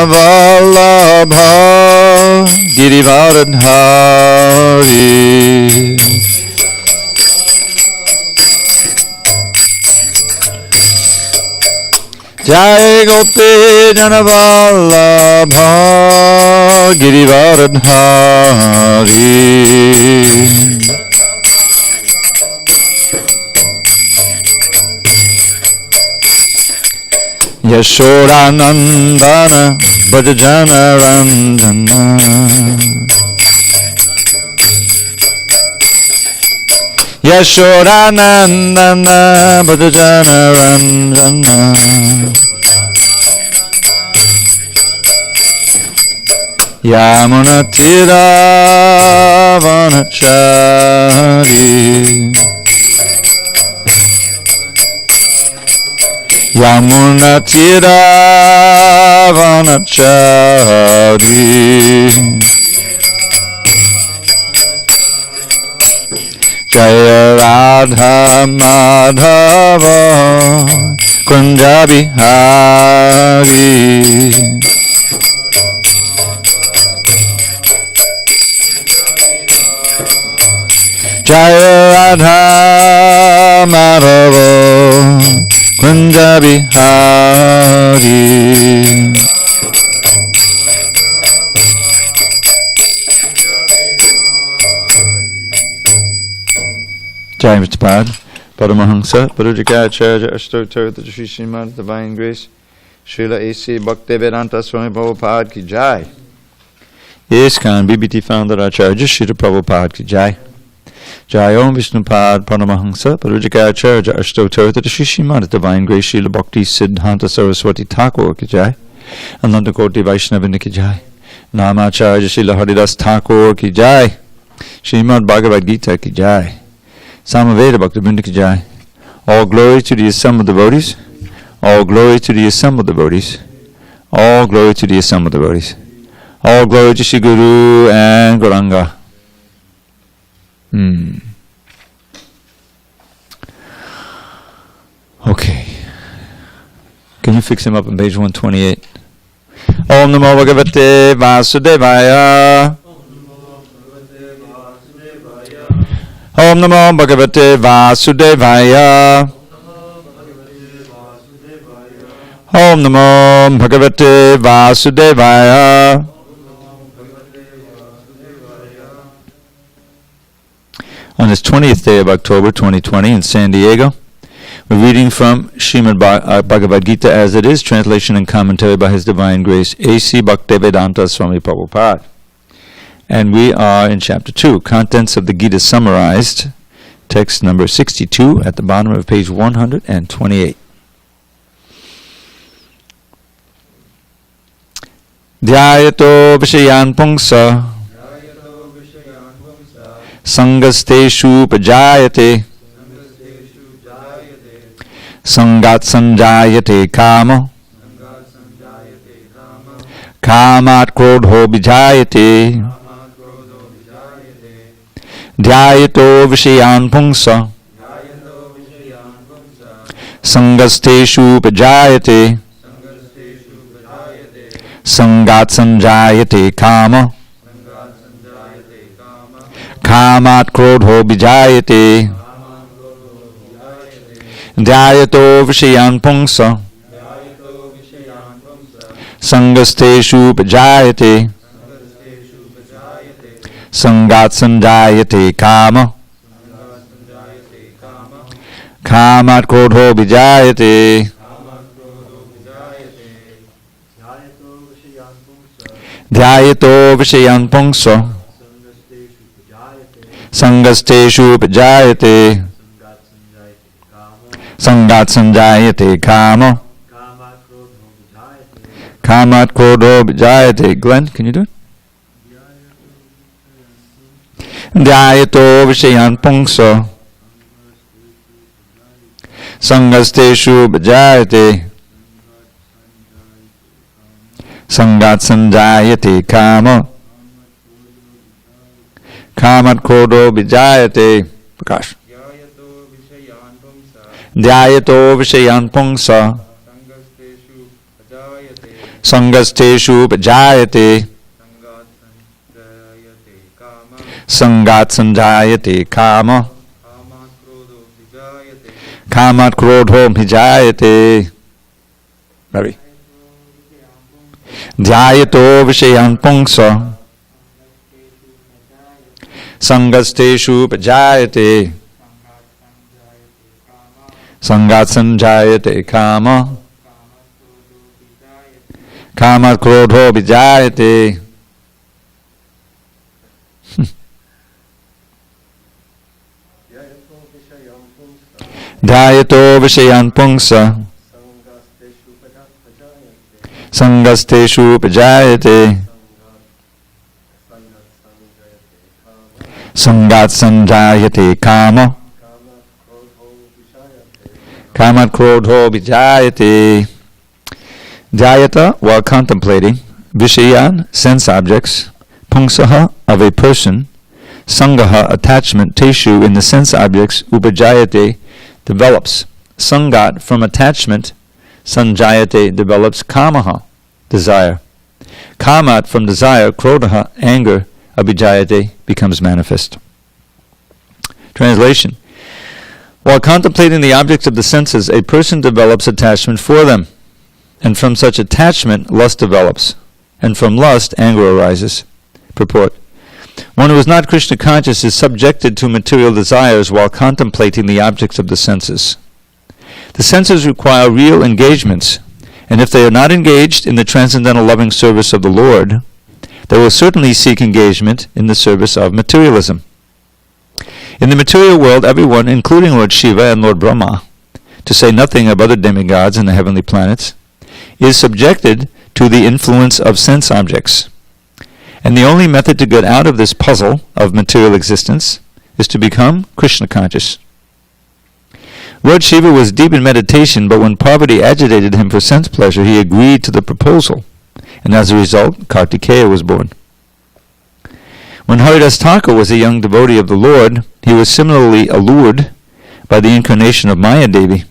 Janavallabha Girivaradhari. Jai Gopi Janavallabha Girivaradhari. Yashodanandana Bhajana Ranjana. Yashodanandana Bhajana Ranjana. Yamunatira Vanachari. Yamunatira Vanachari. Jaya Radha Madhava Kunja Bihari. Jaya Radha Madhava Kunja Bihari. Jai Mr. Pad, Paramahamsa, Parujikacharya, Ashtotar, the Sri Srimad Divine Grace, Srila A.C. Bhaktivedanta Swami Prabhupada ki Jai. ISKCON BBT founder Acharya Srila Prabhupada ki Jai. Jai Om Vishnupad Paramahamsa Parujikacharya Ashtotar the Sri Srimad Divine Grace Srila Bhakti Siddhanta Saraswati Thakur ki Jai. Ananta Koti Vaishnavinda ki Jai. Namacharya Srila Haridas Thakur ki Jai. Srimad Bhagavad Gita ki Jai. Samaveda Bhaktivinoda ki Jai. All glory to the assembled devotees. All glory to the assembled devotees. All glory to the assembled devotees. All glory to Shri Guru and Gauranga. Okay. Can you fix him up on page 128? Om Namo Bhagavate Vasudevaya. Om Namo Bhagavate Vasudevaya. Om Namo Bhagavate Vasudevaya. On this 20th day of October 2020 in SanDiego, we're reading from Srimad Bhagavad Gita as it is, translation and commentary by His Divine Grace A.C. Bhaktivedanta Swami Prabhupada. And we are in chapter 2, contents of the Gita summarized, text number 62 at the bottom of page 128. Dhyayato Vishayan Pungsa Sangasteshu Pajayate Sangat Sanjayate Kama Kamat Krodho Bijayate Dhyayato Vishayan Pungsa Sangasteshu Pajayate Sangat Sanjayate Kama Kamat Krodho Bijayate Dhyayato Vishayan Pungsa Sangasteshu Pajayate Sangat Sanjayate Kama Kamat Krodho Bijayate Dhyayato Vishayan Pungsa Sangasteshu Pajayate Sangat Sanjayate Kama Kamat Krodho Bijayate. Glenn, can you do it? Dhyayato Vishayan Pungsa Sangasteshu Bijayate Sangat Sanjayate Kama Kamat Krodho Bijayate. Prakash. Dhyayato Vishayan Pungsa Sangasteshu Bajayate. Sangat Sanjayate Kama. Kamat Krodho Bhijayate. Ravi. Dhyayato Vishayan Pungsa. Sangasteshu Bajayate. Sangat Sanjayate Kama. Kamat Krodho Bhijayate. Dhyayato Vishayan Pungsa. Sangasteshu Pajayate. Sangat Sanjayate Kama. Kamat Krodho Vijayate. Dhyayata, while contemplating, Vishayan, sense objects, Pungsaha, of a person, Sangaha, attachment, Teshu, in the sense objects, Upajayate, develops. Sangat, from attachment, Sanjayate, develops. Kamaha, desire. Kamat, from desire, Krodhaha, anger, Abhijayate, becomes manifest. Translation. While contemplating the objects of the senses, a person develops attachment for them. And from such attachment, lust develops. And from lust, anger arises. Purport. One who is not Krishna conscious is subjected to material desires while contemplating the objects of the senses. The senses require real engagements, and if they are not engaged in the transcendental loving service of the Lord, they will certainly seek engagement in the service of materialism. In the material world, everyone, including Lord Shiva and Lord Brahma, to say nothing of other demigods and the heavenly planets, is subjected to the influence of sense objects. And the only method to get out of this puzzle of material existence is to become Krishna conscious. Lord Shiva was deep in meditation, but when poverty agitated him for sense pleasure, he agreed to the proposal, and as a result, Kartikeya was born. When Haridas Thakur was a young devotee of the Lord, he was similarly allured by the incarnation of Maya Devi.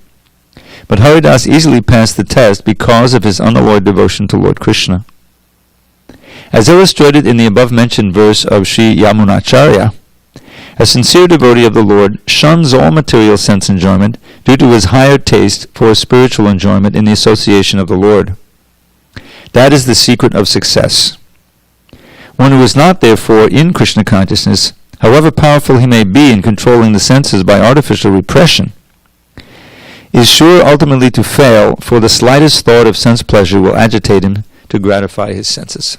But Haridas easily passed the test because of his unalloyed devotion to Lord Krishna. As illustrated in the above-mentioned verse of Sri Yamunacharya, a sincere devotee of the Lord shuns all material sense enjoyment due to his higher taste for spiritual enjoyment in the association of the Lord. That is the secret of success. One who is not, therefore, in Krishna consciousness, however powerful he may be in controlling the senses by artificial repression, is sure ultimately to fail, for the slightest thought of sense pleasure will agitate him to gratify his senses.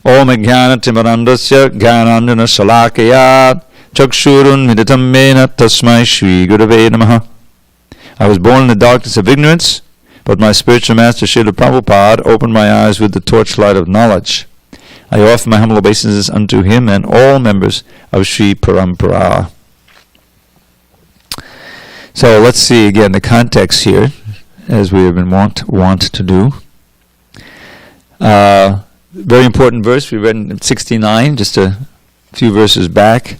Om Jnana Timarandasya Jnanandana Shalakaya Chakshurun Miditam Mena Tasmai Shri Gurave Namaha. I was born in the darkness of ignorance, but my spiritual master Srila Prabhupada opened my eyes with the torchlight of knowledge. I offer my humble obeisances unto him and all members of Sri Parampara. So let's see again the context here, as we have been wont to do. Very important verse we read in 69, just a few verses back.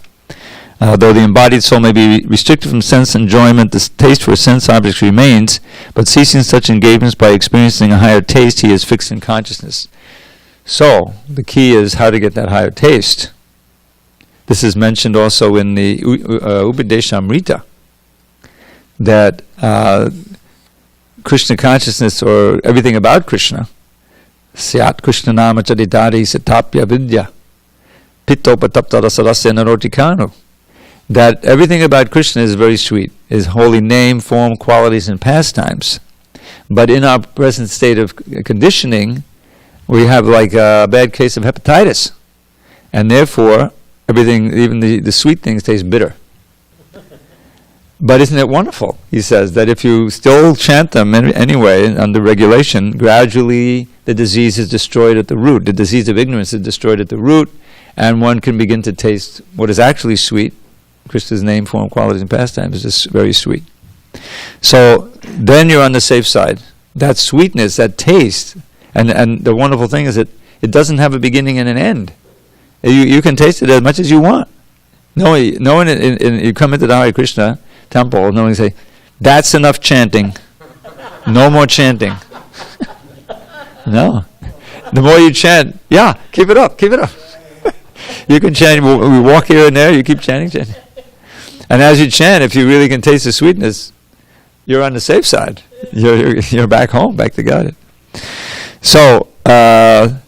Though the embodied soul may be restricted from sense enjoyment, the taste for sense objects remains, but ceasing such engagements by experiencing a higher taste, he is fixed in consciousness. So, the key is how to get that higher taste. This is mentioned also in the Upadeshamrita, that Krishna consciousness, or everything about Krishna, Syat Krishna Nama Chaditari Satapya Vidya Pittopatapta Rasarasya Narotikanu, that everything about Krishna is very sweet, his holy name, form, qualities, and pastimes. But in our present state of conditioning, we have like a bad case of hepatitis, and therefore everything, even the sweet things, taste bitter. But isn't it wonderful, he says, that if you still chant them anyway, under regulation, gradually the disease is destroyed at the root. The disease of ignorance is destroyed at the root, and one can begin to taste what is actually sweet. Krishna's name, form, qualities, and pastimes is just very sweet. So then you're on the safe side. That sweetness, that taste, and the wonderful thing is that it doesn't have a beginning and an end. You can taste it as much as you want. No one, you come into the Hare Krishna temple, no one say, that's enough chanting. No more chanting. No. The more you chant, yeah, keep it up. You can chant, we walk here and there, you keep chanting. And as you chant, if you really can taste the sweetness, you're on the safe side. You're back home, back to God. So, Param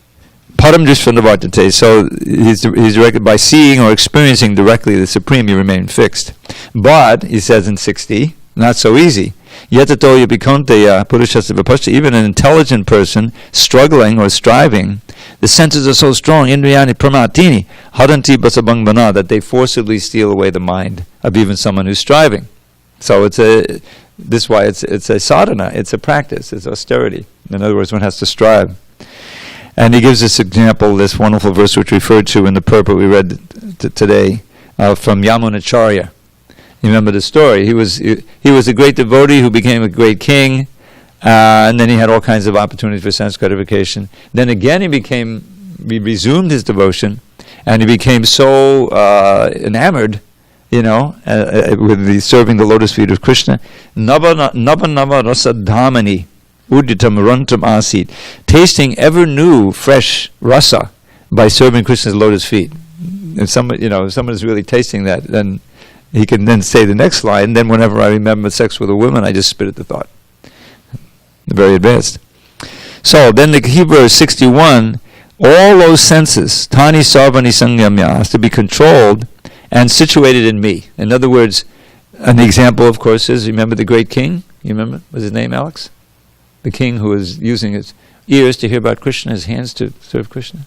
Drishvandavardhate. So he's directed by seeing or experiencing directly the Supreme, you remain fixed. But, he says in 60, not so easy. Yatato yapikonteya purushasya vipashya. Even an intelligent person struggling or striving, the senses are so strong, indriyani pramatini, haranti basabang bana, that they forcibly steal away the mind of even someone who's striving. So this is why it's a sadhana, it's a practice, it's austerity. In other words, one has to strive. And he gives this example, this wonderful verse which referred to in the purport we read today, from Yamunacharya. You remember the story. He was a great devotee who became a great king, and then he had all kinds of opportunities for sense gratification. Then again he resumed his devotion, and he became so enamored, with serving the lotus feet of Krishna. Nava rasa dhamani uditam rantam asit. Tasting ever new, fresh rasa by serving Krishna's lotus feet. If someone is really tasting that, then he can then say the next line, and then whenever I remember sex with a woman, I just spit at the thought. Very advanced. So then the key verse 61, all those senses, tani sarvani sangyamya, has to be controlled and situated in me. In other words, an example, of course, is, remember the great king? You remember? Was his name Alex? The king who was using his ears to hear about Krishna, his hands to serve Krishna.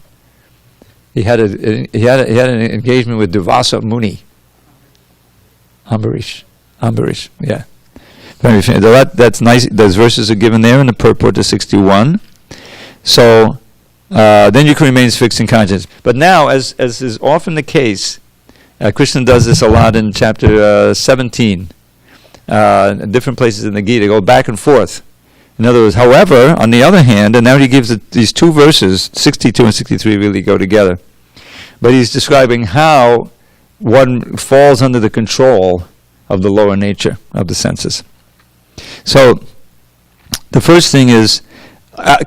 He had an engagement with Durvasa Muni. Ambarish, yeah. Very famous. That's nice. Those verses are given there in the purport to 61. So then you can remain fixed in conscience. But now, as is often the case, Krishna does this a lot in chapter 17. Different places in the Gita go back and forth. In other words, however, on the other hand, and now he gives these two verses, 62 and 63 really go together. But he's describing how one falls under the control of the lower nature of the senses. So, the first thing is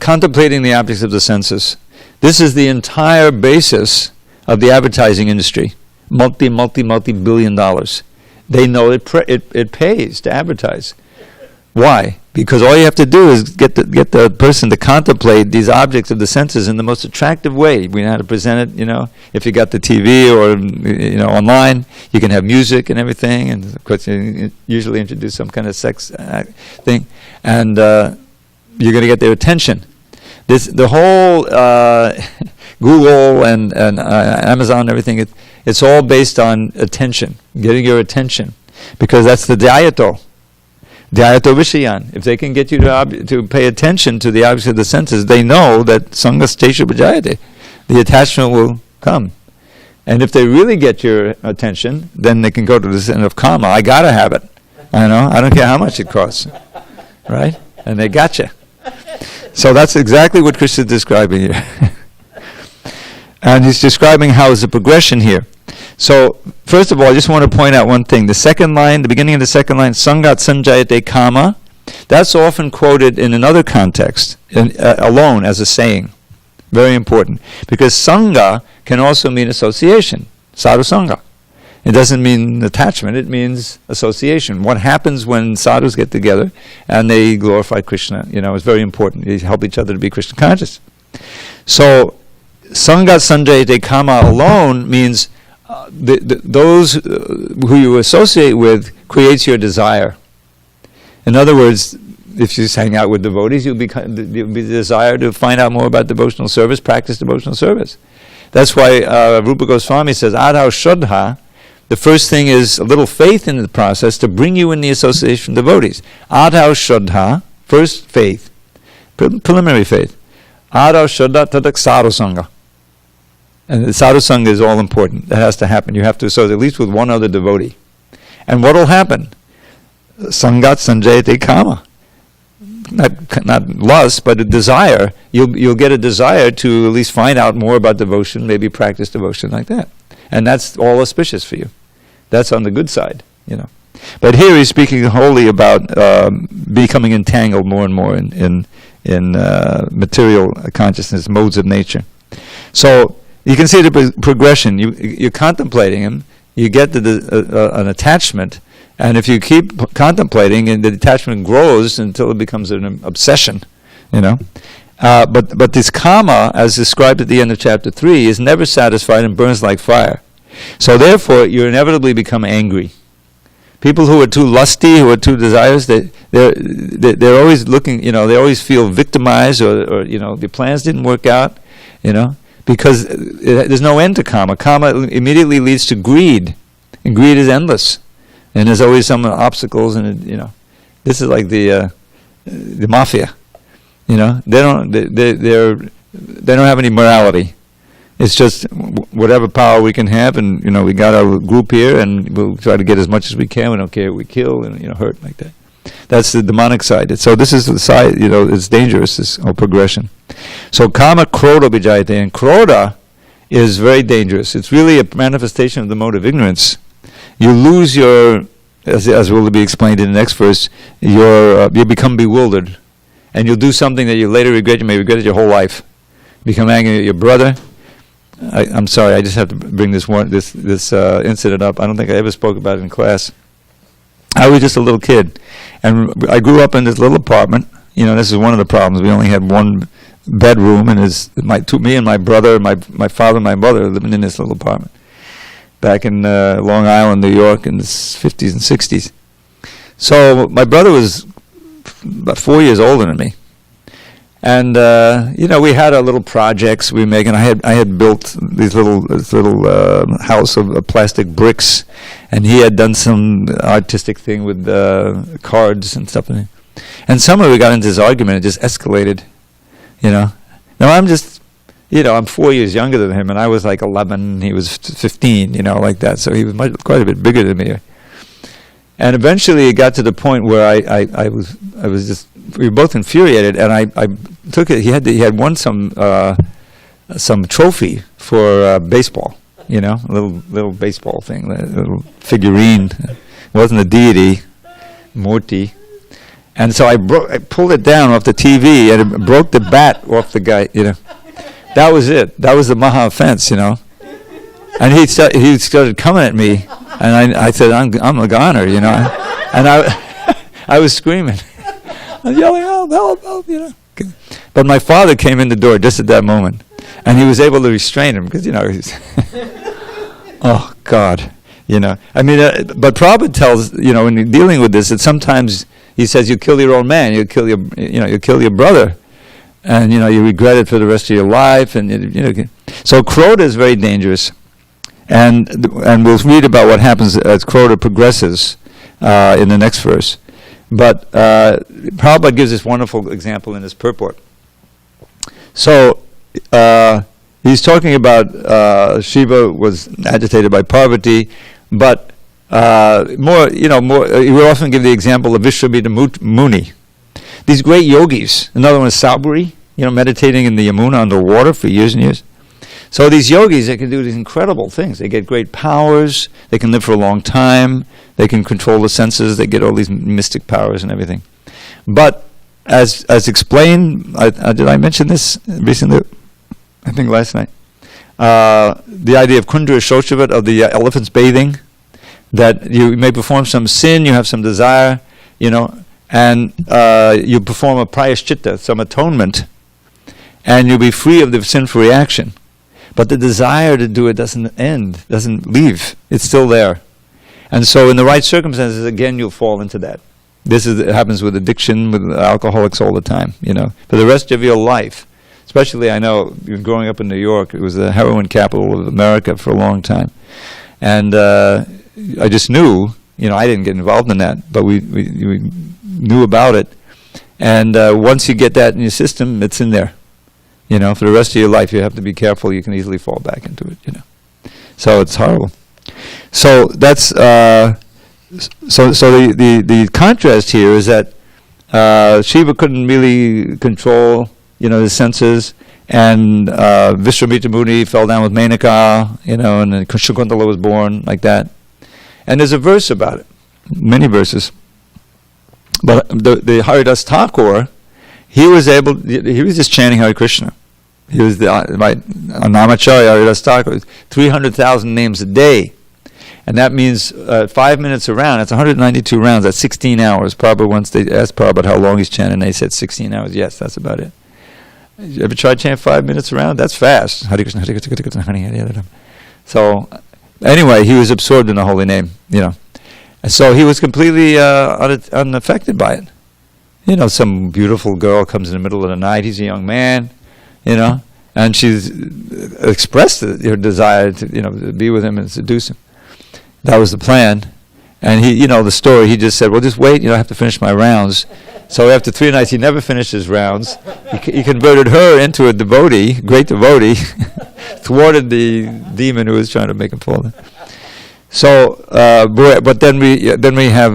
contemplating the objects of the senses. This is the entire basis of the advertising industry. Multi-billion dollars. They know it pays to advertise. Why? Because all you have to do is get the person to contemplate these objects of the senses in the most attractive way. We know how to present it, if you got the TV or, online, you can have music and everything, and of course you usually introduce some kind of sex thing, and you're going to get their attention. The whole Google and Amazon and everything, it's all based on attention, getting your attention, because that's the dhyato. Dhyato Vishayan. If they can get you to pay attention to the objects of the senses, they know that Sangastesha Bhajayate, the attachment will come. And if they really get your attention, then they can go to the end of karma. I gotta have it. I don't care how much it costs. Right? And they gotcha. So that's exactly what Krishna is describing here. And he's describing how it's a progression here. So, first of all, I just want to point out one thing. The second line, the beginning of the second line, Sangat Sanjayate Kama, that's often quoted in another context, alone as a saying. Very important. Because Sangha can also mean association, sadhu Sangha. It doesn't mean attachment, it means association. What happens when sadhus get together and they glorify Krishna, is very important. They help each other to be Krishna conscious. So, Sangat Sanjayate Kama alone means those who you associate with creates your desire. In other words, if you hang out with devotees, you'll be the desire to find out more about devotional service, practice devotional service. That's why Rupa Goswami says, Adhau Shraddha, the first thing is a little faith in the process to bring you in the association of devotees. Adhau Shraddha, first faith, preliminary faith. Adhau Shraddha tadak sadhu sangha. And the sadhu sangha is all important. That has to happen. You have to associate at least with one other devotee. And what will happen? Sangat sanjayate kama. Not lust, but a desire. You'll get a desire to at least find out more about devotion, maybe practice devotion like that. And that's all auspicious for you. That's on the good side, But here he's speaking wholly about becoming entangled more and more in material consciousness, modes of nature. So you can see the progression. You're contemplating him, you get an attachment, and if you keep contemplating, and the attachment grows until it becomes an obsession, But this kama, as described at the end of chapter 3, is never satisfied and burns like fire. So therefore, you inevitably become angry. People who are too lusty, who are too desirous, they're always looking, they always feel victimized, or their plans didn't work out, because there's no end to kama. Kama immediately leads to greed, and greed is endless, and there's always some obstacles, and this is like the mafia. They don't have any morality. It's just whatever power we can have, and we got our group here, and we'll try to get as much as we can. We don't care if we kill and hurt like that. That's the demonic side. So this is the side, it's dangerous, this whole progression. So kama krodha vijayate, and krodha is very dangerous. It's really a manifestation of the mode of ignorance. You lose your, as will be explained in the next verse, you become bewildered, and you'll do something that you later regret. You may regret it your whole life. Become angry at your brother. I'm sorry, I just have to bring this incident up. I don't think I ever spoke about it in class. I was just a little kid, and I grew up in this little apartment. This is one of the problems. We only had one bedroom, and me and my brother, my father and my mother living in this little apartment back in Long Island, New York, in the 50s and 60s. So my brother was about 4 years older than me. And we had our little projects we were making. I had built this little house of plastic bricks, and he had done some artistic thing with cards and stuff. And somehow we got into this argument. It just escalated. Now I'm just, I'm 4 years younger than him, and I was like 11. He was 15. Like that. So he was quite a bit bigger than me. And eventually it got to the point where I was just, we were both infuriated, and I took it. He had won some trophy for baseball, a little baseball thing, a little figurine. It wasn't a deity, Murti. And so I pulled it down off the TV, and it broke the bat off the guy. That was it. That was the maha offense, And he started coming at me, and I said, I'm a goner, and I was screaming. I was yelling, help, But my father came in the door just at that moment, and he was able to restrain him, because, he's oh, God, but Prabhupada tells, when you're dealing with this, that sometimes he says you kill your own man, you kill your brother, and, you regret it for the rest of your life, and, so krodha is very dangerous, and we'll read about what happens as krodha progresses in the next verse. But Prabhupada gives this wonderful example in his purport. So he's talking about Shiva was agitated by Parvati, but more, he will often give the example of Vishwamitra Muni. These great yogis, another one is Sabri, meditating in the Yamuna underwater for years and years. So these yogis, they can do these incredible things. They get great powers. They can live for a long time. They can control the senses. They get all these mystic powers and everything. But as explained, did I mention this recently? I think last night. The idea of Kundra Shoshavat, of the elephants bathing, that you may perform some sin, you have some desire, and you perform a prayashchitta, some atonement, and you'll be free of the sinful reaction. But the desire to do it doesn't end, doesn't leave. It's still there. And so in the right circumstances, again, you'll fall into that. It happens with addiction, with alcoholics all the time, for the rest of your life. Especially, I know, growing up in New York, it was the heroin capital of America for a long time. And I just knew, I didn't get involved in that, but we knew about it. And once you get that in your system, it's in there. For the rest of your life, you have to be careful. You can easily fall back into it, So it's horrible. So that's the contrast here is that Shiva couldn't really control, his senses, and Vishwamitra Muni fell down with Menaka, and then Shakuntala was born like that. And there's a verse about it, many verses. But the Haridas Thakur, he was just chanting Hare Krishna. He was the Namacharya, Haridas Thakur, 300,000 names a day. And that means 5 minutes a round. That's 192 rounds. That's 16 hours. Prabhupada, once they asked Prabhupada how long he's chanting, and they said 16 hours. Yes, that's about it. You ever tried chanting 5 minutes around? That's fast. Hare Krishna, Hare Krishna, Hare Krishna, Hare Krishna. So, anyway, he was absorbed in the holy name, And so he was completely unaffected by it. Some beautiful girl comes in the middle of the night. He's a young man, and she's expressed her desire to be with him and seduce him. That was the plan. And he, the story, he just said, well, just wait, I have to finish my rounds. So after 3 nights, he never finished his rounds. He converted her into a devotee, great devotee, thwarted the demon who was trying to make him fall in. So, but then we have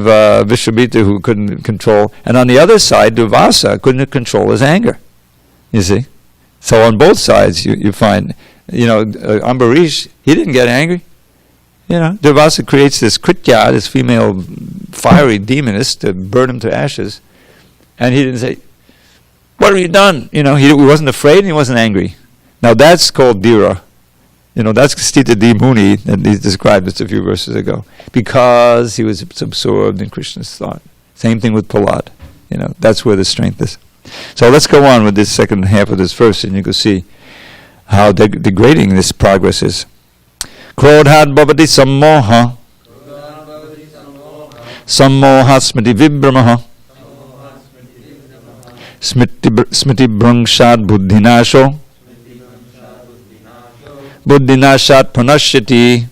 Vishwamitra who couldn't control. And on the other side, Durvasa couldn't control his anger, you see. So on both sides, you find, Ambarish, he didn't get angry. Durvasa creates this Kritya, this female fiery demoness, to burn him to ashes. And he didn't say, what have you done? He wasn't afraid and he wasn't angry. Now that's called Dhira. That's Stita D. Muni, and he described this a few verses ago. Because he was absorbed in Krishna's thought. Same thing with Prahlad. That's where the strength is. So let's go on with this second half of this verse, and you can see how degrading this progress is. Krodhat bhavati sammoha, sammoha smriti vibramaha, smriti bhrangshad buddhinasho, buddhinashat pranashyati.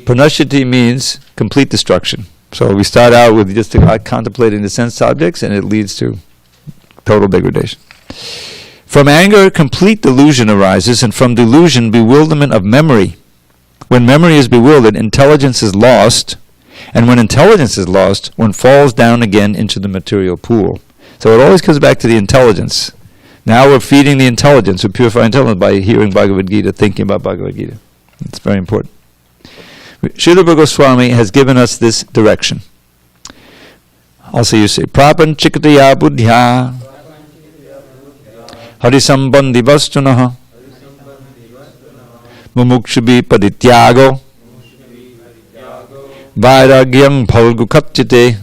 Pranashyati means complete destruction. So we start out with just contemplating the sense objects, and it leads to total degradation. From anger, complete delusion arises, and from delusion, bewilderment of memory. When memory is bewildered, intelligence is lost, and when intelligence is lost, one falls down again into the material pool. So it always comes back to the intelligence. Now we're feeding the intelligence, we purify intelligence by hearing Bhagavad Gita, thinking about Bhagavad Gita. It's very important. Srila Goswami has given us this direction. Also you say, Prapan chikataya buddhya harisambandhi vastunaha mumukshubi padityago vairagyam phalgu kapchite.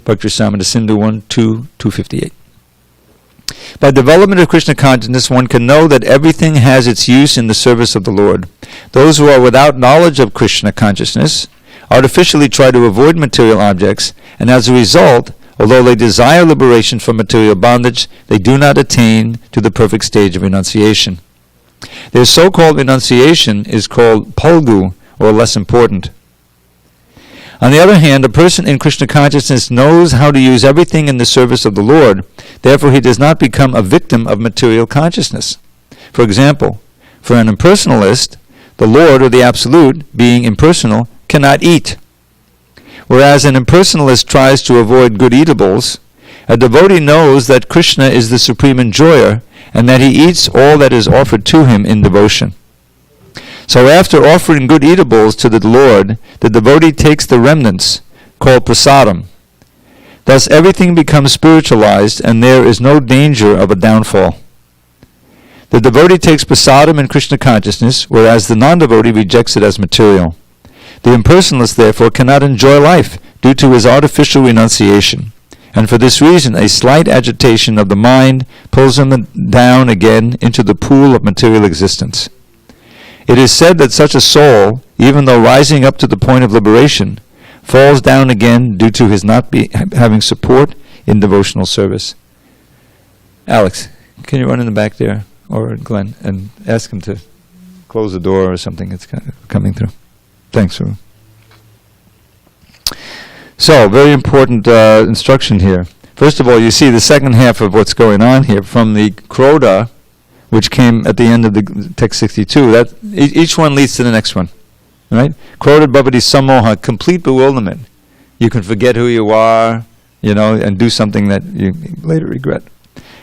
Bhakti Rasamrita Sindhu 1-2-258. By development of Krishna consciousness, one can know that everything has its use in the service of the Lord. Those who are without knowledge of Krishna consciousness artificially try to avoid material objects, and as a result, although they desire liberation from material bondage, they do not attain to the perfect stage of renunciation. Their so-called renunciation is called phalgu, or less important. On the other hand, a person in Krishna consciousness knows how to use everything in the service of the Lord. Therefore, he does not become a victim of material consciousness. For example, for an impersonalist, the Lord, or the Absolute, being impersonal, cannot eat. Whereas an impersonalist tries to avoid good eatables, a devotee knows that Krishna is the supreme enjoyer and that he eats all that is offered to him in devotion. So after offering good eatables to the Lord, the devotee takes the remnants, called prasadam. Thus everything becomes spiritualized, and there is no danger of a downfall. The devotee takes prasadam in Krishna consciousness, whereas the non-devotee rejects it as material. The impersonalist, therefore, cannot enjoy life due to his artificial renunciation, and for this reason a slight agitation of the mind pulls him down again into the pool of material existence. It is said that such a soul, even though rising up to the point of liberation, falls down again due to his not having support in devotional service. Alex, can you run in the back there, or Glenn, and ask him to close the door or something? It's kind of coming through. Thanks, Ru. So, very important instruction here. First of all, you see the second half of what's going on here from the Krodha, which came at the end of the text 62. That each one leads to the next one, right? Krodha bhavati sammoha, complete bewilderment. You can forget who you are, and do something that you later regret.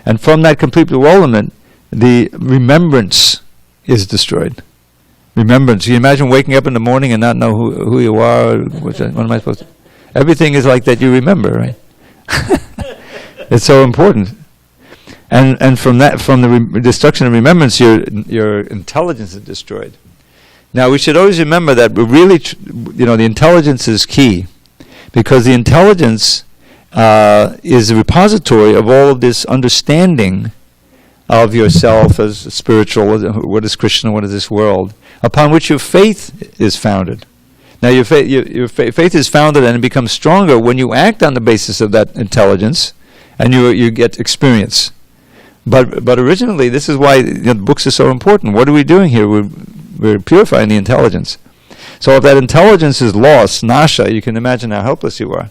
And from that complete bewilderment, the remembrance is destroyed. Remembrance. You imagine waking up in the morning and not know who you are. What am I supposed to? Everything is like that. You remember, right? It's so important. And from the destruction of remembrance, your intelligence is destroyed. Now we should always remember that we really, the intelligence is key, because the intelligence is a repository of all of this understanding of yourself as spiritual, what is Krishna, what is this world, upon which your faith is founded. Now your faith is founded and it becomes stronger when you act on the basis of that intelligence, and you get experience. But originally, this is why the books are so important. What are we doing here? We're purifying the intelligence. So if that intelligence is lost, nasha, you can imagine how helpless you are.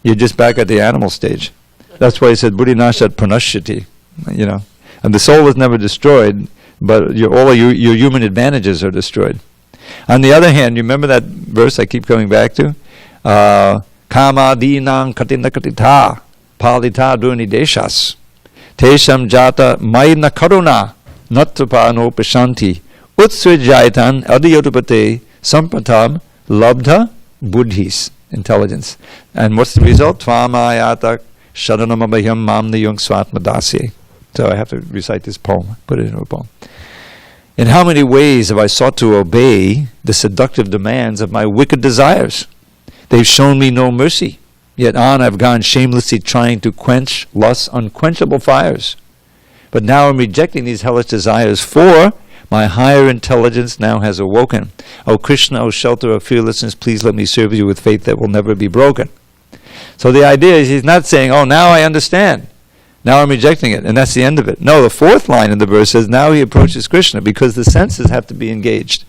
You're just back at the animal stage. That's why he said, buddhi nashat pranashyati, And the soul is never destroyed, but all of your human advantages are destroyed. On the other hand, you remember that verse I keep coming back to? Kama dinang katina katita palita duni deshas tesham jata mayna karuna nattapano pashanti utsvijaitan adiyotupate sampatam labdha buddhis, intelligence. And what's the result? Tvamayata sharanamabhyam mamni yung swatmadasi. So I have to recite this poem, put it into a poem. In how many ways have I sought to obey the seductive demands of my wicked desires? They've shown me no mercy, yet on I've gone shamelessly trying to quench lust's unquenchable fires. But now I'm rejecting these hellish desires, for my higher intelligence now has awoken. O Krishna, O shelter of fearlessness, please let me serve you with faith that will never be broken. So the idea is, he's not saying, oh, now I understand. Now I'm rejecting it, and that's the end of it. No, the fourth line in the verse says, now he approaches Krishna, because the senses have to be engaged.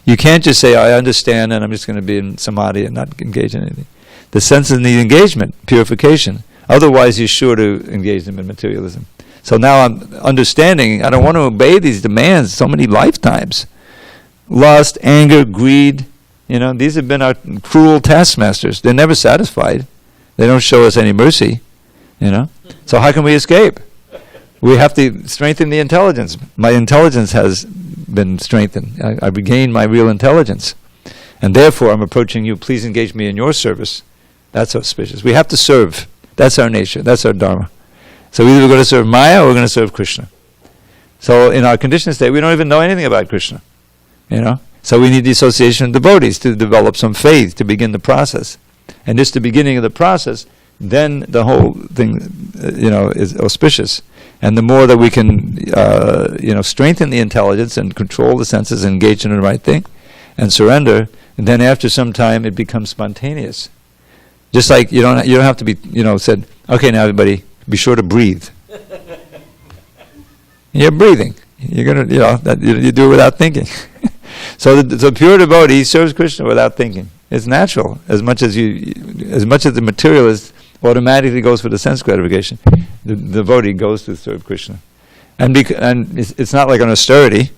You can't just say, I understand, and I'm just going to be in samadhi and not engage in anything. The senses need engagement, purification. Otherwise, you're sure to engage them in materialism. So now I'm understanding, I don't want to obey these demands so many lifetimes. Lust, anger, greed, these have been our cruel taskmasters. They're never satisfied. They don't show us any mercy. So how can we escape? We have to strengthen the intelligence. My intelligence has been strengthened. I regained my real intelligence. And therefore I'm approaching you. Please engage me in your service. That's auspicious. We have to serve. That's our nature. That's our dharma. So either we're going to serve Maya or we're going to serve Krishna. So in our conditioned state, we don't even know anything about Krishna. So we need the association of devotees to develop some faith, to begin the process. And this, the beginning of the process, then the whole thing, is auspicious. And the more that we can, strengthen the intelligence and control the senses, and engage in the right thing, and surrender, and then after some time it becomes spontaneous. Just like you don't have to be, said, okay, now everybody, be sure to breathe. You're breathing. You're gonna, you do it without thinking. So the pure devotee serves Krishna without thinking. It's natural. As much as the materialist automatically goes for the sense gratification, the devotee goes to serve Krishna. And it's not like an austerity.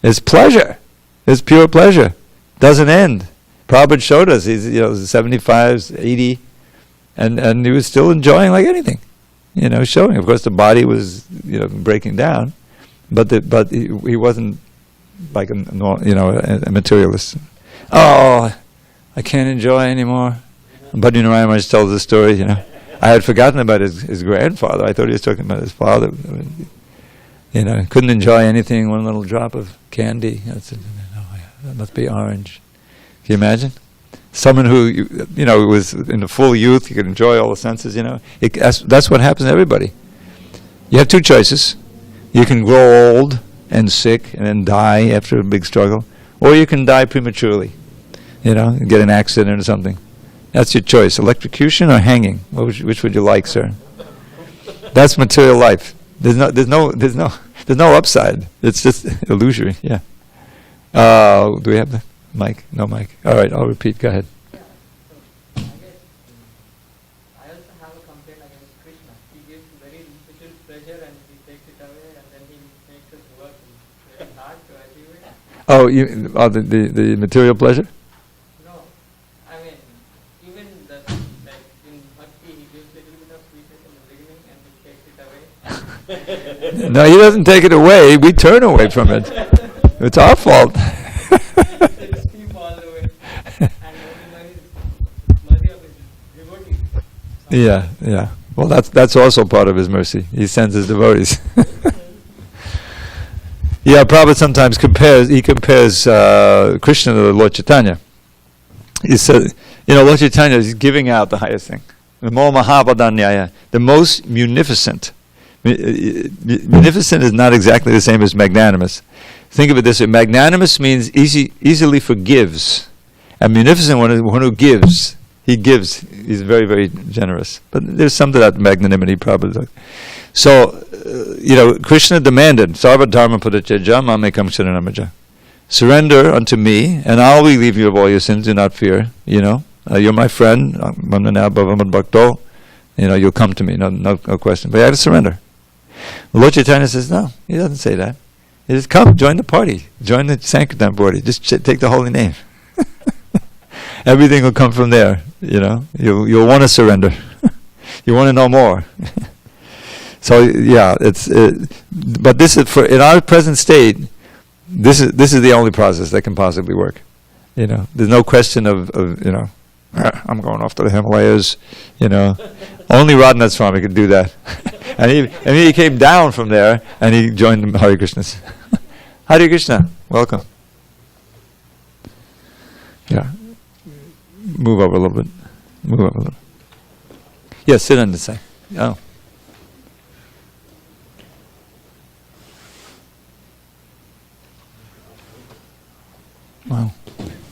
It's pleasure. It's pure pleasure. Doesn't end. Prabhupada showed us, he's 75, 80, and he was still enjoying like anything. Showing. Of course the body was, breaking down, but he wasn't like a materialist. Oh, I can't enjoy anymore. Bhaddi Narayan Maharaj tells the story, I had forgotten about his grandfather. I thought he was talking about his father. Couldn't enjoy anything, one little drop of candy. I said, that must be orange. Can you imagine? Someone who, was in the full youth, you could enjoy all the senses, that's what happens to everybody. You have two choices. You can grow old and sick and then die after a big struggle, or you can die prematurely, get an accident or something. That's your choice, electrocution or hanging. Which would you like, sir? That's material life. There's no upside. It's just illusory. Yeah. Do we have the mic? No mic. All right, I'll repeat. Go ahead. I also have a complaint against Krishna. He gives very little pleasure and he takes it away, and then he makes us work. It's very hard to achieve it. Oh, the material pleasure? No, I mean, even in bhakti, he gives a little bit of sweetness in the beginning and he takes it away. No, he doesn't take it away. We turn away from it. It's our fault. Yeah, yeah. Well, that's also part of his mercy. He sends his devotees. Yeah, Prabhupada sometimes compares Krishna to Lord Chaitanya. He said, Lord Chaitanya is giving out the highest thing. The more Mahabhadanyaya, the most munificent. Munificent is not exactly the same as magnanimous. Think of it this way: magnanimous means easily forgives, and munificent one who gives. He gives. He's very, very generous. But there's some to that magnanimity, probably. So, Krishna demanded, Sarva dharma parityajya mamekam sharanamaja. Surrender unto me, and I'll relieve you of all your sins. Do not fear. You're my friend. Mandana bhavamad bhakto. You'll come to me. No question. But you have to surrender. Lord Chaitanya says, no, he doesn't say that. He says, come, join the party. Join the Sankirtan party. Just take the holy name. Everything will come from there. You'll want to surrender. You want to know more. So yeah, but this is in our present state. This is the only process that can possibly work. There's no question of I'm going off to the Himalayas. Only Radhanath Swami could do that. and he came down from there and he joined the Hare Krishnas. Hare Krishna, welcome. Yeah. Move over a little bit. Yes, sit on the side. Oh. Wow.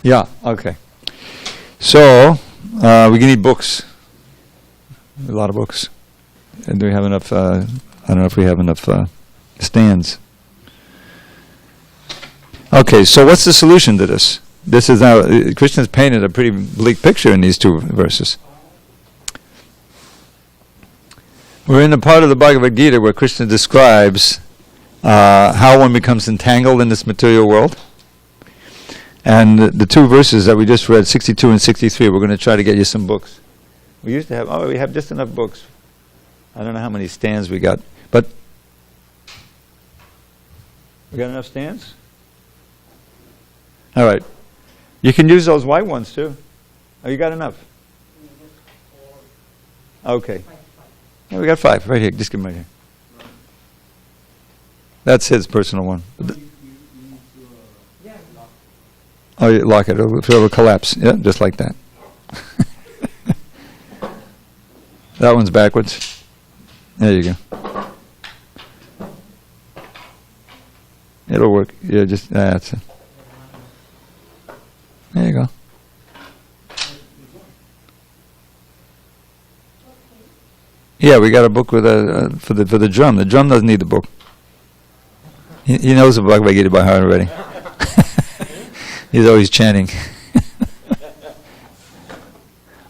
Yeah, okay. So, we need books. A lot of books. And do we have enough, I don't know if we have enough stands. Okay, so what's the solution to this? This is now, Krishna's painted a pretty bleak picture in these two verses. We're in the part of the Bhagavad Gita where Krishna describes how one becomes entangled in this material world. And the two verses that we just read, 62 and 63, we're going to try to get you some books. We used to have, we have just enough books. I don't know how many stands we got, but we got enough stands? All right. You can use those white ones too. Oh, you got enough? Okay. Yeah, we got 5 right here. Just give them right here. That's his personal one. Oh, you lock it. It'll collapse. Yeah, just like that. That one's backwards. There you go. It'll work. Yeah, just that's it. There you go. Yeah, we got a book with for the drum. The drum doesn't need the book. He knows the Bhagavad Gita by heart already. He's always chanting.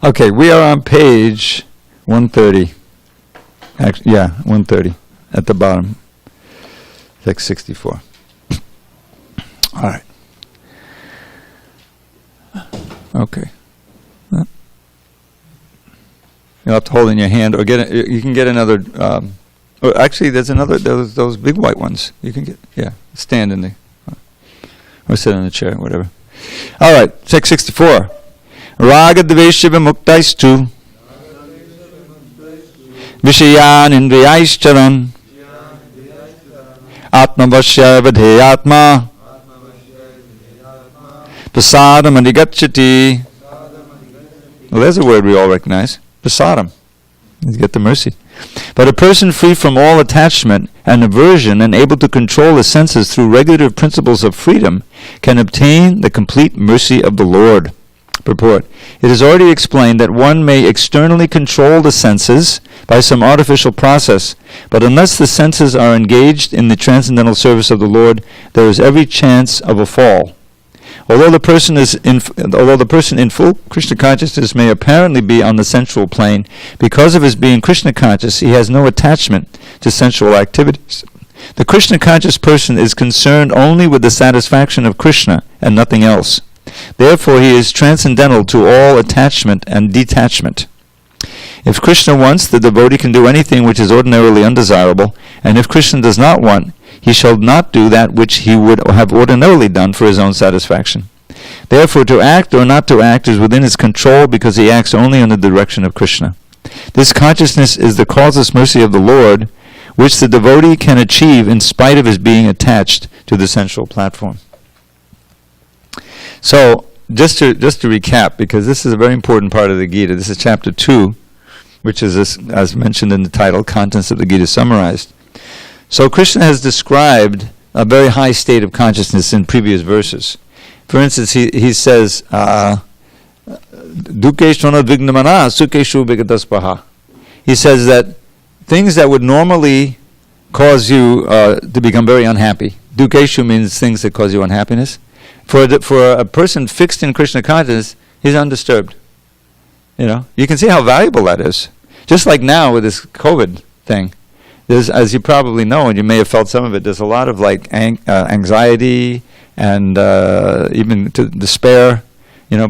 Okay, we are on page 130. Actually, yeah, 130 at the bottom. Text 64. All right. Okay. You'll have to hold in your hand, or you can get another. Actually, there's another. Those big white ones. You can get. Yeah, stand in the, or sit in a chair, whatever. All right, text 64. Raga dvesha vimuktaisthu vishayan indriyaischaran atmavasya vadheyatma prasadam adhigacchati. Well, there's a word we all recognize. Prasadam. You get the mercy. But a person free from all attachment and aversion and able to control the senses through regulative principles of freedom can obtain the complete mercy of the Lord. Purport. It is already explained that one may externally control the senses by some artificial process, but unless the senses are engaged in the transcendental service of the Lord, there is every chance of a fall. Although the person in full Krishna consciousness may apparently be on the sensual plane, because of his being Krishna conscious, he has no attachment to sensual activities. The Krishna conscious person is concerned only with the satisfaction of Krishna and nothing else. Therefore, he is transcendental to all attachment and detachment. If Krishna wants, the devotee can do anything which is ordinarily undesirable, and if Krishna does not want, he shall not do that which he would have ordinarily done for his own satisfaction. Therefore, to act or not to act is within his control because he acts only in the direction of Krishna. This consciousness is the causeless mercy of the Lord, which the devotee can achieve in spite of his being attached to the sensual platform. So, just to recap, because this is a very important part of the Gita. This is chapter 2, which is, as mentioned in the title, Contents of the Gita Summarized. So Krishna has described a very high state of consciousness in previous verses. For instance, he says, Dukeshvana vignamana sukeshu vigataspaha. He says that things that would normally cause you to become very unhappy. Dukeshu means things that cause you unhappiness. For a person fixed in Krishna consciousness, he's undisturbed. You can see how valuable that is. Just like now with this COVID thing, there's, as you probably know, and you may have felt some of it, there's a lot of anxiety and even to despair.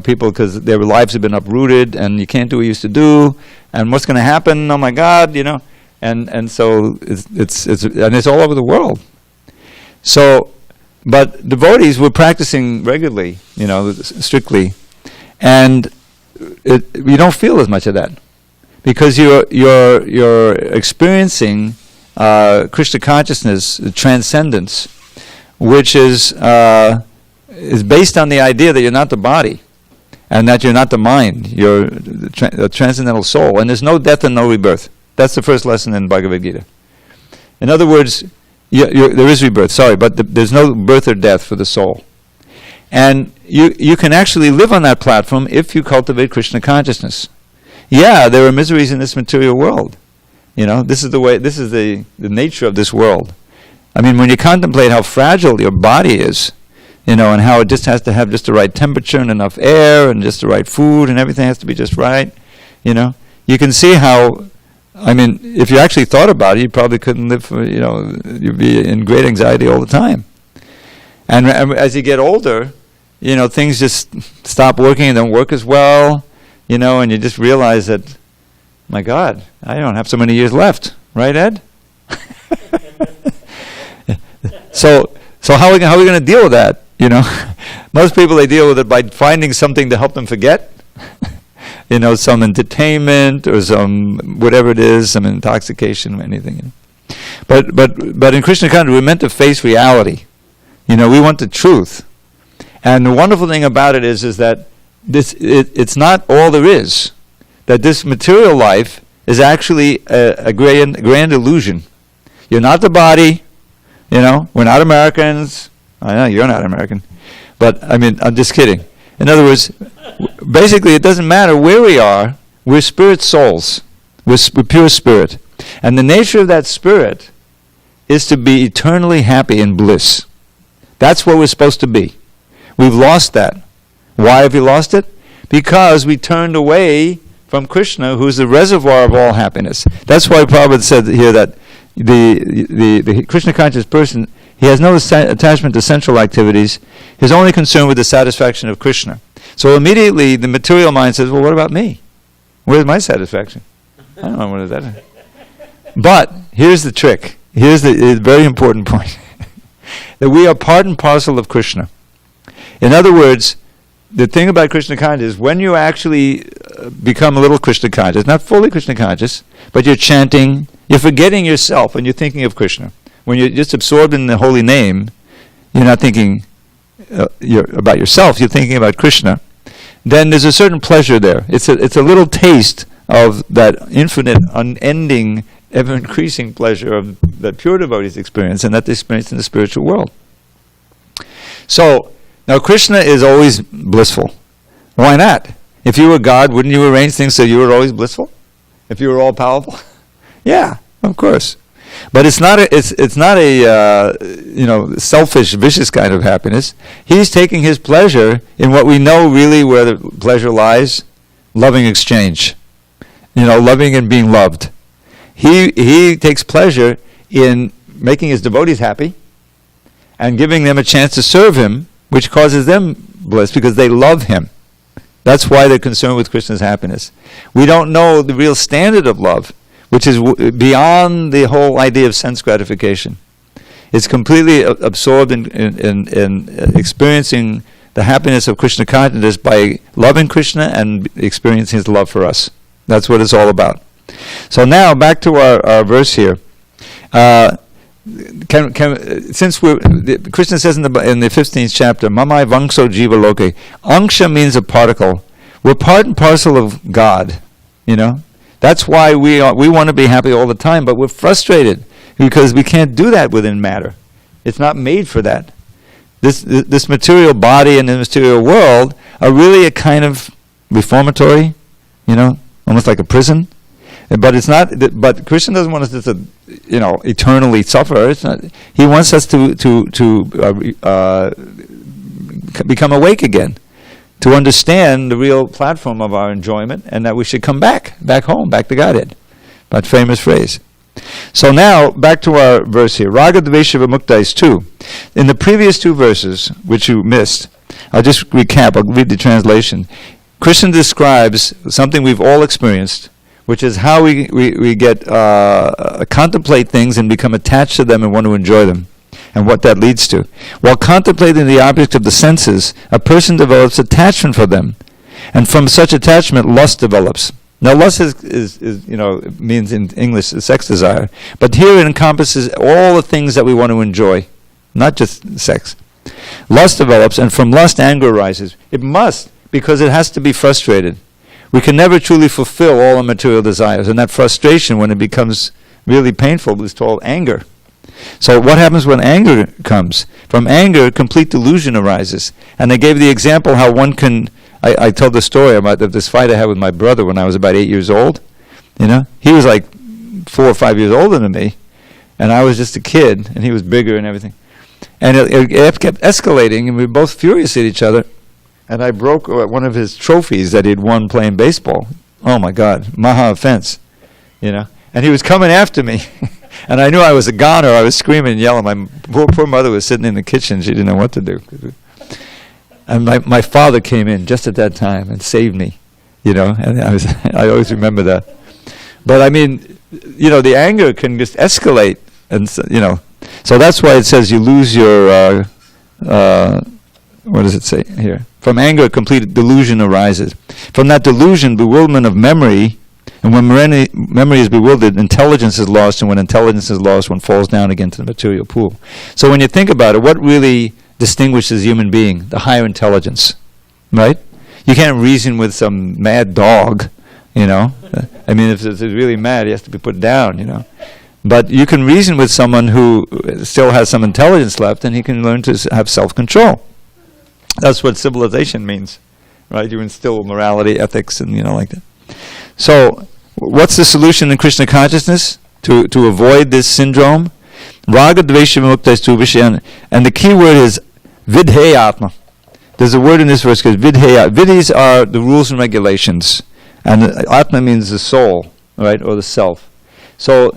People, because their lives have been uprooted and you can't do what you used to do, and what's going to happen? Oh my God, and so it's all over the world. So, but devotees were practicing regularly, strictly, and you don't feel as much of that because you're experiencing Krishna consciousness, transcendence, which is based on the idea that you're not the body. And that you're not the mind, you're a transcendental soul. And there's no death and no rebirth. That's the first lesson in Bhagavad Gita. In other words, there is rebirth, but there's no birth or death for the soul. And you can actually live on that platform if you cultivate Krishna consciousness. Yeah, there are miseries in this material world. This is the nature of this world. I mean, when you contemplate how fragile your body is, and how it just has to have just the right temperature and enough air and just the right food and everything has to be just right, you can see how, if you actually thought about it, you probably couldn't live for, you'd be in great anxiety all the time. And as you get older, things just stop working and don't work as well, and you just realize that, my God, I don't have so many years left, right, Ed? So how are we going to deal with that? Most people, they deal with it by finding something to help them forget. Some entertainment or some whatever it is, some intoxication or anything. But in Krishna consciousness, we're meant to face reality. We want the truth. And the wonderful thing about it is that it's not all there is. That this material life is actually a grand illusion. You're not the body. We're not Americans. I know you're not American, but I'm just kidding. In other words, basically it doesn't matter where we are, we're spirit souls. We're pure spirit. And the nature of that spirit is to be eternally happy in bliss. That's what we're supposed to be. We've lost that. Why have we lost it? Because we turned away from Krishna, who's the reservoir of all happiness. That's why Prabhupada said here that the Krishna conscious person, he has no attachment to sensual activities. He's only concerned with the satisfaction of Krishna. So immediately the material mind says, well, what about me? Where's my satisfaction? I don't know what is that. But here's the trick. Here's the very important point. That we are part and parcel of Krishna. In other words, the thing about Krishna consciousness is when you actually become a little Krishna conscious, not fully Krishna conscious, but you're chanting, you're forgetting yourself and you're thinking of Krishna. When you're just absorbed in the holy name, you're not thinking about yourself, you're thinking about Krishna. Then there's a certain pleasure there. It's a little taste of that infinite, unending, ever-increasing pleasure of that pure devotees experience and that they experience in the spiritual world. So, now Krishna is always blissful. Why not? If you were God, wouldn't you arrange things so you were always blissful? If you were all powerful? Yeah, of course. But it's not a selfish, vicious kind of happiness. He's taking his pleasure in what we know really where the pleasure lies, loving exchange. Loving and being loved. He takes pleasure in making his devotees happy and giving them a chance to serve him, which causes them bliss because they love him. That's why they're concerned with Krishna's happiness. We don't know the real standard of love, which is beyond the whole idea of sense gratification. It's completely absorbed in experiencing the happiness of Krishna consciousness by loving Krishna and experiencing his love for us. That's what it's all about. So now back to our verse here. Since Krishna says in the 15th chapter, Mamai Vangso Jiva Loke. Angsha means a particle. We're part and parcel of God. That's why we want to be happy all the time, but we're frustrated because we can't do that within matter. It's not made for that. This material body and the material world are really a kind of reformatory, almost like a prison. But it's not. But Krishna doesn't want us to, eternally suffer. It's not. He wants us to become awake again, to understand the real platform of our enjoyment, and that we should come back home, back to Godhead. That famous phrase. So now back to our verse here. Raga Dvesha Vimuktais 2. In the previous two verses, which you missed, I'll just recap. I'll read the translation. Krishna describes something we've all experienced, which is how we get contemplate things and become attached to them and want to enjoy them, and what that leads to. While contemplating the object of the senses, a person develops attachment for them, and from such attachment, lust develops. Now, lust is means in English sex desire, but here it encompasses all the things that we want to enjoy, not just sex. Lust develops, and from lust, anger arises. It must, because it has to be frustrated. We can never truly fulfill all our material desires, and that frustration, when it becomes really painful, is called anger. So what happens when anger comes? From anger, complete delusion arises. And I gave the example how one can, I told the story about this fight I had with my brother when I was about 8 years old. He was like 4 or 5 years older than me, and I was just a kid, and he was bigger and everything. And it kept escalating, and we were both furious at each other. And I broke one of his trophies that he'd won playing baseball. Oh my God, maha offense, And he was coming after me, and I knew I was a goner. I was screaming and yelling. My poor mother was sitting in the kitchen. She didn't know what to do. And my father came in just at that time and saved me, And I always remember that. But I mean, the anger can just escalate, and so that's why it says you lose your. What does it say here? From anger, complete delusion arises. From that delusion, bewilderment of memory, and when memory is bewildered, intelligence is lost, and when intelligence is lost, one falls down again to the material pool. So when you think about it, what really distinguishes a human being? The higher intelligence, right? You can't reason with some mad dog, I mean, if it's really mad, he has to be put down, But you can reason with someone who still has some intelligence left, and he can learn to have self-control. That's what civilization means, right? You instill morality, ethics, and like that. So, what's the solution in Krishna consciousness to avoid this syndrome? Raga Dvesha Vimuktais tu Vishyan. And the key word is vidheyatma. There's a word in this verse called vidheya. Vidhis are the rules and regulations, and atma means the soul, right, or the self. So,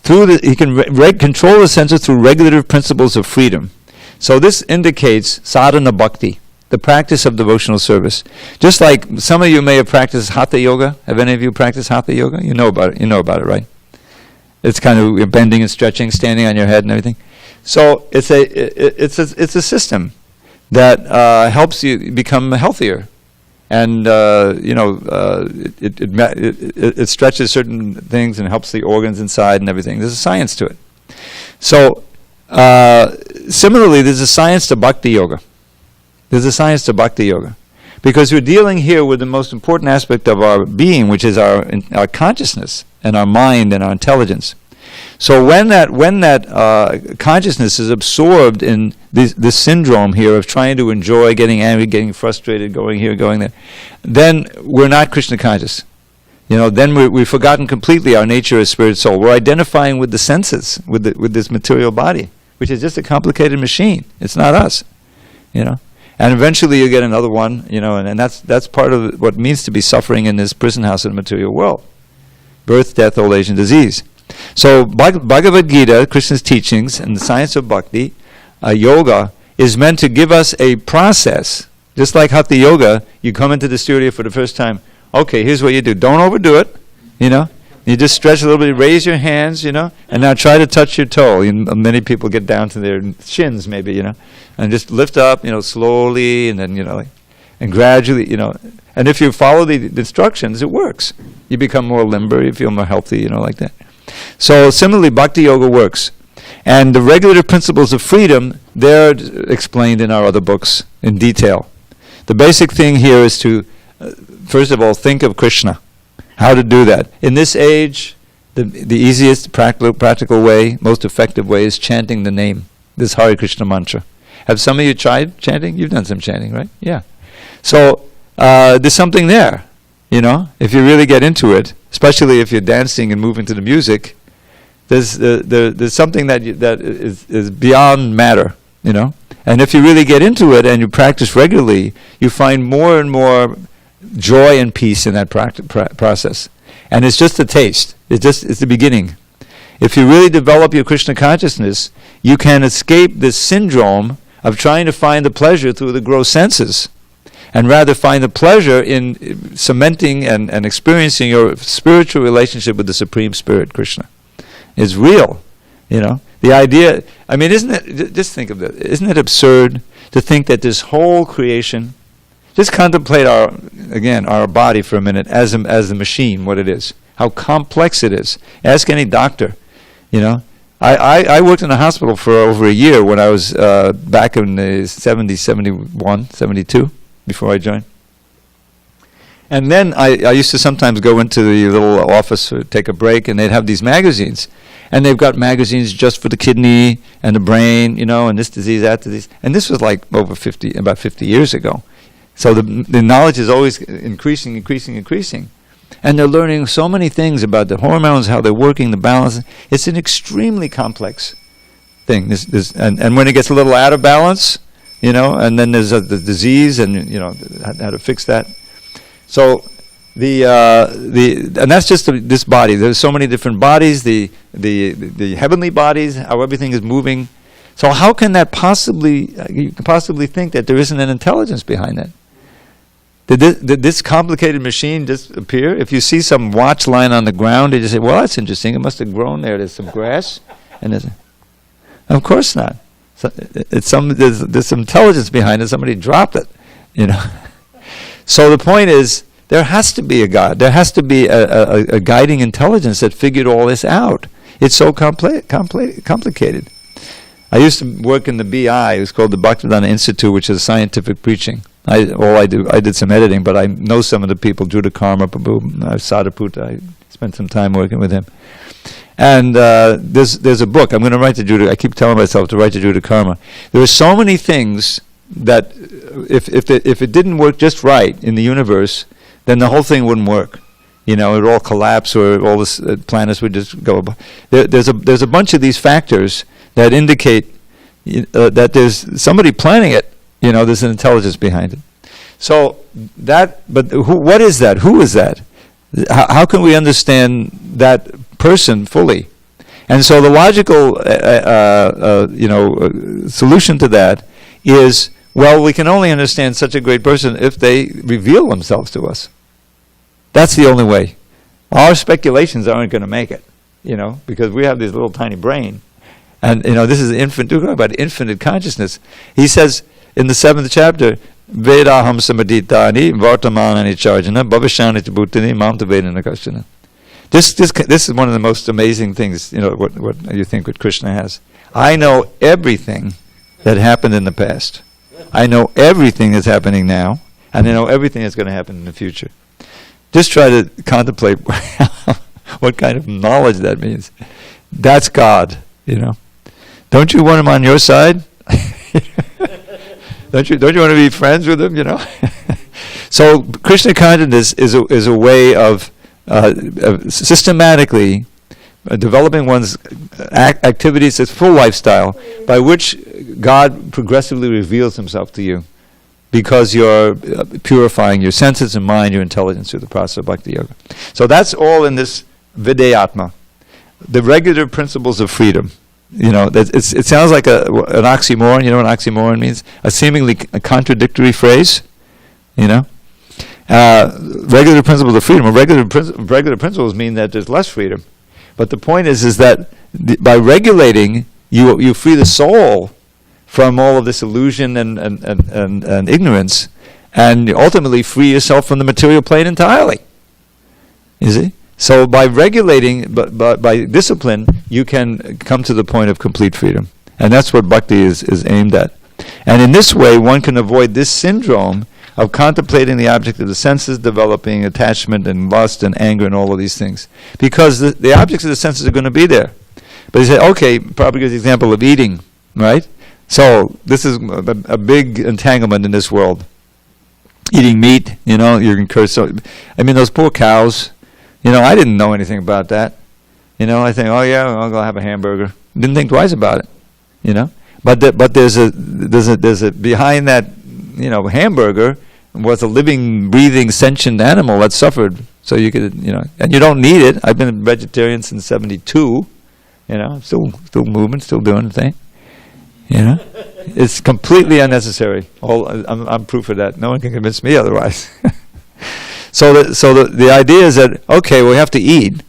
he can control the senses through regulative principles of freedom. So this indicates sadhana bhakti, the practice of devotional service. Just like some of you may have practiced hatha yoga. Have any of you practiced hatha yoga? You know about it, right? It's kind of bending and stretching, standing on your head and everything. So it's a system that helps you become healthier, and it stretches certain things and helps the organs inside and everything. There's a science to it. So. Similarly, there's a science to bhakti yoga. Because we're dealing here with the most important aspect of our being, which is our consciousness and our mind and our intelligence. So when that consciousness is absorbed in this syndrome here of trying to enjoy, getting angry, getting frustrated, going here, going there, then we're not Krishna conscious. Then we've forgotten completely our nature as spirit soul. We're identifying with the senses, with this material body, which is just a complicated machine. It's not us, And eventually you get another one, and that's part of what it means to be suffering in this prison house of the material world. Birth, death, old age, and disease. So Bhagavad Gita, Krishna's teachings, and the science of bhakti, yoga, is meant to give us a process. Just like Hatha Yoga, you come into the studio for the first time. Okay, here's what you do. Don't overdo it, You just stretch a little bit, raise your hands, and now try to touch your toe. Many people get down to their shins, maybe, and just lift up, slowly, and then, and gradually, And if you follow the instructions, it works. You become more limber, you feel more healthy, like that. So similarly, Bhakti Yoga works. And the regulative principles of freedom, they're explained in our other books in detail. The basic thing here is to, first of all, think of Krishna. How to do that. In this age, the easiest practical way, most effective way is chanting the name, this Hare Krishna mantra. Have some of you tried chanting? You've done some chanting, right? Yeah. So there's something there, if you really get into it, especially if you're dancing and moving to the music. There's something that is beyond matter, And if you really get into it and you practice regularly, you find more and more joy and peace in that process. And it's just a taste. It's the beginning. If you really develop your Krishna consciousness, you can escape this syndrome of trying to find the pleasure through the gross senses, and rather find the pleasure in cementing and experiencing your spiritual relationship with the Supreme Spirit, Krishna. It's real, The idea, isn't it, just think of it, isn't it absurd to think that this whole creation, just contemplate our body for a minute as a machine, what it is, how complex it is. Ask any doctor, I worked in a hospital for over a year when I was back in the 70, 71, 72, before I joined. And then I used to sometimes go into the little office or take a break, and they'd have these magazines. And they've got magazines just for the kidney and the brain, and this disease, that disease. And this was like about 50 years ago. So the knowledge is always increasing. And they're learning so many things about the hormones, how they're working, the balance. It's an extremely complex thing. And when it gets a little out of balance, and then there's the disease, and how to fix that. So and that's just this body. There's so many different bodies. The heavenly bodies, how everything is moving. So how can that you can possibly think that there isn't an intelligence behind that? Did this complicated machine just appear? If you see some watch lying on the ground, you just say, well, that's interesting. It must have grown there. There's some grass. Of course not. So there's some intelligence behind it. Somebody dropped it, So the point is, there has to be a God. There has to be a guiding intelligence that figured all this out. It's so complicated. I used to work in the BI. It was called the Bhaktivedanta Institute, which is scientific preaching. I did some editing, but I know some of the people, Juda Karma, Prabhu, Sadhaputta. I spent some time working with him. And there's a book. I'm going to write to Juda. I keep telling myself to write to Juda Karma. There are so many things that if it didn't work just right in the universe, then the whole thing wouldn't work. It would all collapse, or all the planets would just go. There's a bunch of these factors that indicate that there's somebody planning it. There's an intelligence behind it. So what is that? Who is that? How can we understand that person fully? And so the logical, solution to that is, well, we can only understand such a great person if they reveal themselves to us. That's the only way. Our speculations aren't going to make it, because we have this little tiny brain. And, this is about infinite consciousness. He says in the 7th chapter, Vedaham samaditani vartamanani charjana bhavishani bhutani mamta vedana kashana. This is one of the most amazing things, what you think what Krishna has. I know everything that happened in the past. I know everything that's happening now, and I know everything that's going to happen in the future. Just try to contemplate what kind of knowledge that means. That's God, Don't you want him on your side? Don't you want to be friends with him? So Krishna consciousness is a way of systematically developing one's activities, its full lifestyle, by which God progressively reveals himself to you, because you're purifying your senses and mind, your intelligence through the process of Bhakti Yoga. So that's all in this Videyatma, the regular principles of freedom. It sounds like an oxymoron. You know what an oxymoron means? A seemingly contradictory phrase. Regular principles of freedom. Regular principles mean that there's less freedom. But the point is that by regulating, you free the soul from all of this illusion and ignorance, and ultimately free yourself from the material plane entirely. You see? So by regulating, by discipline, you can come to the point of complete freedom. And that's what bhakti is aimed at. And in this way, one can avoid this syndrome of contemplating the object of the senses, developing attachment and lust and anger and all of these things. Because the objects of the senses are going to be there. But you say, okay, probably gives the example of eating, right? So this is a big entanglement in this world. Eating meat, you're encouraged. So, those poor cows, I didn't know anything about that. I think, oh yeah, I'll go have a hamburger. Didn't think twice about it, But there's a behind that, hamburger was a living, breathing, sentient animal that suffered. So you could, and you don't need it. I've been a vegetarian since '72. Still moving, still doing the thing. It's completely unnecessary. I'm proof of that. No one can convince me otherwise. So the idea is that, okay, we have to eat.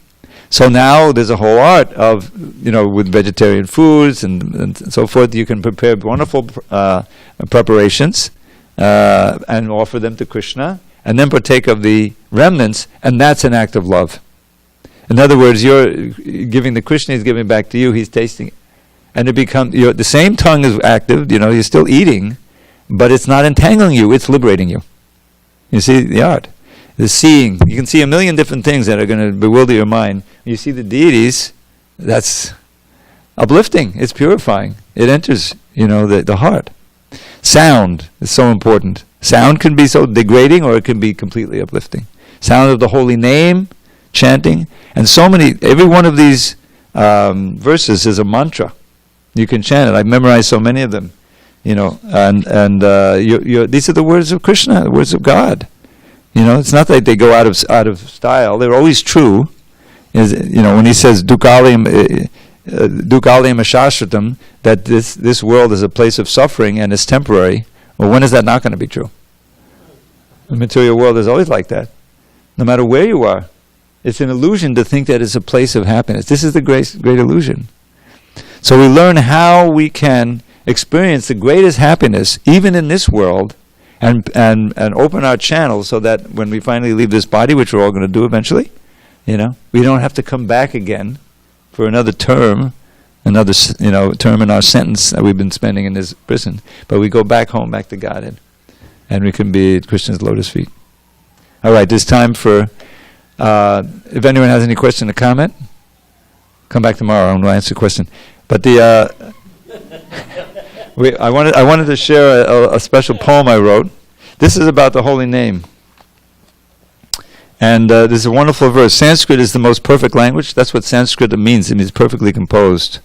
So now there's a whole art of, with vegetarian foods and so forth, you can prepare wonderful preparations and offer them to Krishna, and then partake of the remnants, and that's an act of love. In other words, you're giving the Krishna, he's giving back to you, he's tasting it. And it becomes, the same tongue is active, you're still eating, but it's not entangling you, it's liberating you. You see the art. The seeing, you can see a million different things that are going to bewilder your mind. You see the deities, that's uplifting, it's purifying. It enters, the heart. Sound is so important. Sound can be so degrading or it can be completely uplifting. Sound of the holy name, chanting, and every one of these verses is a mantra. You can chant it. I've memorized so many of them, these are the words of Krishna, the words of God. It's not that they go out of style. They're always true. When he says dukalayam ashashratam, that this world is a place of suffering and is temporary. Well, when is that not going to be true? The material world is always like that. No matter where you are, it's an illusion to think that it's a place of happiness. This is the great illusion. So we learn how we can experience the greatest happiness, even in this world, and open our channels so that when we finally leave this body, which we're all going to do eventually, we don't have to come back again for another term in our sentence that we've been spending in this prison. But we go back home, back to Godhead, and we can be at Krishna's lotus feet. All right, there's time for, if anyone has any question or comment, come back tomorrow and we'll answer a question. But I wanted to share a special poem I wrote. This is about the holy name. And there's a wonderful verse. Sanskrit is the most perfect language. That's what Sanskrit means. It means perfectly composed.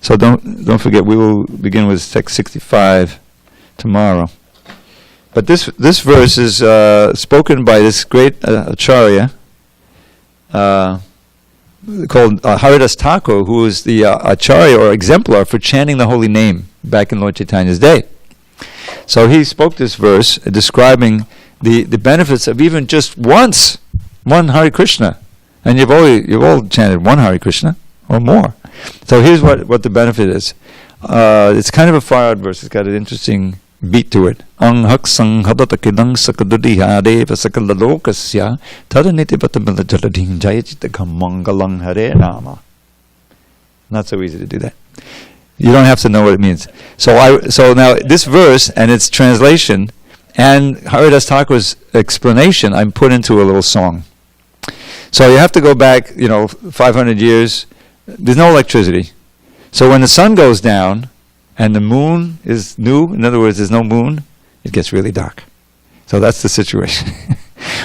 So don't forget, we will begin with text 65 tomorrow. But this verse is spoken by this great acharya called Haridas Thakur, who is the acharya or exemplar for chanting the holy name back in Lord Chaitanya's day. So he spoke this verse describing the benefits of even just one Hare Krishna. And you've all chanted one Hare Krishna or more. So here's what the benefit is. It's kind of a far out verse. It's got an interesting beat to it. Ang hak sang hadatakidang sakadudihya deva sakalalokasya tadaniti patamalajalading jayachitagam mangalang hare nama. Not so easy to do that. You don't have to know what it means. So now this verse and its translation and Haridas Thakur's explanation I'm put into a little song. So you have to go back, 500 years. There's no electricity. So when the sun goes down and the moon is new, in other words, there's no moon, it gets really dark. So that's the situation.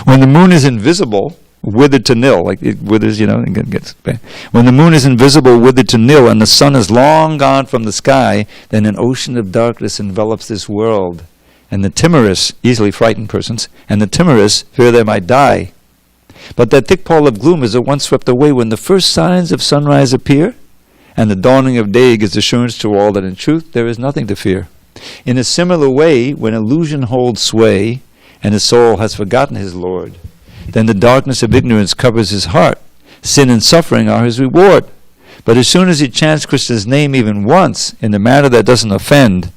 When the moon is invisible, withered to nil, like it withers, and gets bad. When the moon is invisible, withered to nil, and the sun is long gone from the sky, then an ocean of darkness envelops this world. And the timorous, easily frightened persons, and the timorous fear they might die. But that thick pall of gloom is at once swept away when the first signs of sunrise appear, and the dawning of day gives assurance to all that in truth there is nothing to fear. In a similar way, when illusion holds sway, and the soul has forgotten his Lord, then the darkness of ignorance covers his heart. Sin and suffering are his reward. But as soon as he chants Krishna's name even once, in a manner that doesn't offend,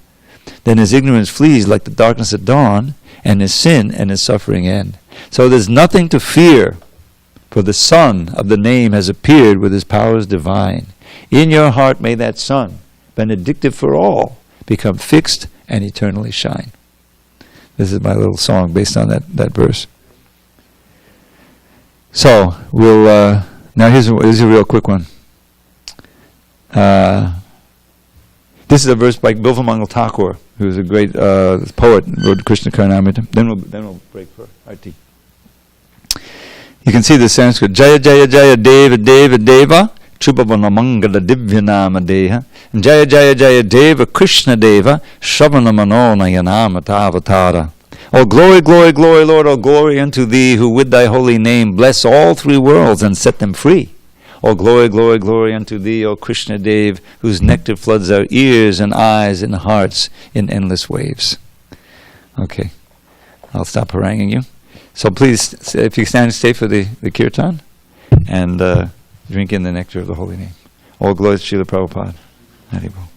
then his ignorance flees like the darkness at dawn, and his sin and his suffering end. So there's nothing to fear, for the sun of the name has appeared with his powers divine. In your heart may that sun, benedictive for all, become fixed and eternally shine. This is my little song based on that verse. So, we'll, now here's a real quick one. This is a verse by Bilvamangal Thakur, who's a great poet, wrote Krishna Karnamrita. Then we'll break for our tea. You can see the Sanskrit. Jaya Jaya Jaya Deva Deva Deva Chubhavana Mangala Divyanama Deha. Jaya Jaya Jaya Deva Krishna Deva Shavana Manona Yanama Tavatara. Oh glory, glory, glory, Lord, oh glory unto thee, who with thy holy name bless all three worlds and set them free. Oh glory, glory, glory unto thee, O Krishna Dev, whose nectar floods our ears and eyes and hearts in endless waves. Okay, I'll stop haranguing you. So please, if you stand and stay for the kirtan, and drink in the nectar of the holy name. All glory to Srila Prabhupada. Haribo.